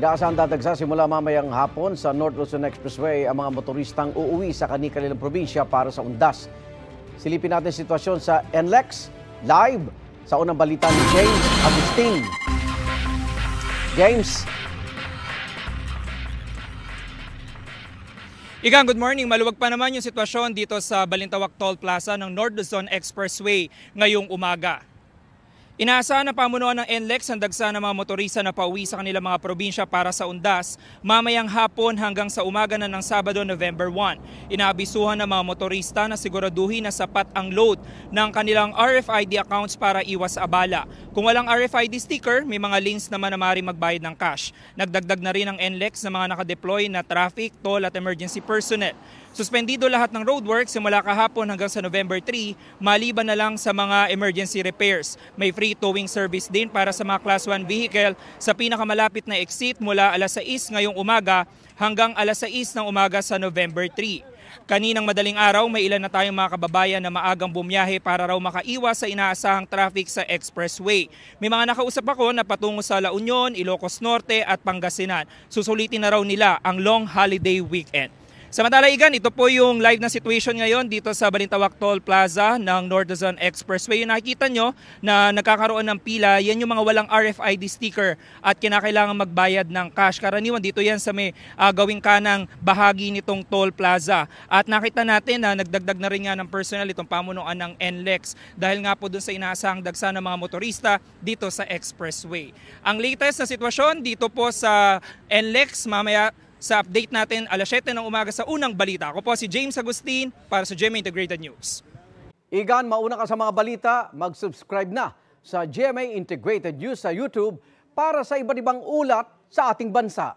Inaasahan dadagsa simula mamayang hapon sa North Luzon Expressway ang mga motoristang uuwi sa kanilang probinsya para sa undas. Silipin natin sitwasyon sa NLEX live sa unang balita ni James Agustin. James. Igang, good morning. Maluwag pa naman yung sitwasyon dito sa Balintawak Toll Plaza ng North Luzon Expressway ngayong umaga. Inaasahan na pamunuan ng NLEX ang dagsa ng mga motorista na pauwi sa kanilang mga probinsya para sa undas mamayang hapon hanggang sa umaga na ng Sabado, November 1. Inaabisuhan ng mga motorista na siguraduhin na sapat ang load ng kanilang RFID accounts para iwas abala. Kung walang RFID sticker, may mga lanes naman na maaaring magbayad ng cash. Nagdagdag na rin ang NLEX ng mga nakadeploy na traffic, toll at emergency personnel. Suspendido lahat ng roadworks simula kahapon hanggang sa November 3, maliban na lang sa mga emergency repairs. May free towing service din para sa mga Class 1 vehicle sa pinakamalapit na exit mula alas 6 ngayong umaga hanggang alas 6 ng umaga sa November 3. Kaninang madaling araw, may ilan na tayong mga kababayan na maagang bumiyahe para raw makaiwas sa inaasahang traffic sa expressway. May mga nakausap ako na patungo sa La Union, Ilocos Norte at Pangasinan. Susulitin na raw nila ang long holiday weekend. Samantala, Igan, ito po yung live na situation ngayon dito sa Balintawak Toll Plaza ng North Luzon Expressway. Yung nakikita nyo na nagkakaroon ng pila, yan yung mga walang RFID sticker at kinakailangan magbayad ng cash. Karaniwan dito yan sa may gawing kanang bahagi nitong toll plaza. At nakita natin na nagdagdag na rin nga ng personnel itong pamunuan ng NLEX dahil nga po dun sa inaasahang dagsa ng mga motorista dito sa expressway. Ang latest na sitwasyon dito po sa NLEX mamaya sa update natin alas 7 ng umaga sa unang balita. Ako po si James Agustin para sa GMA Integrated News. Igan, mauna ka sa mga balita, mag-subscribe na sa GMA Integrated News sa YouTube para sa iba't ibang ulat sa ating bansa.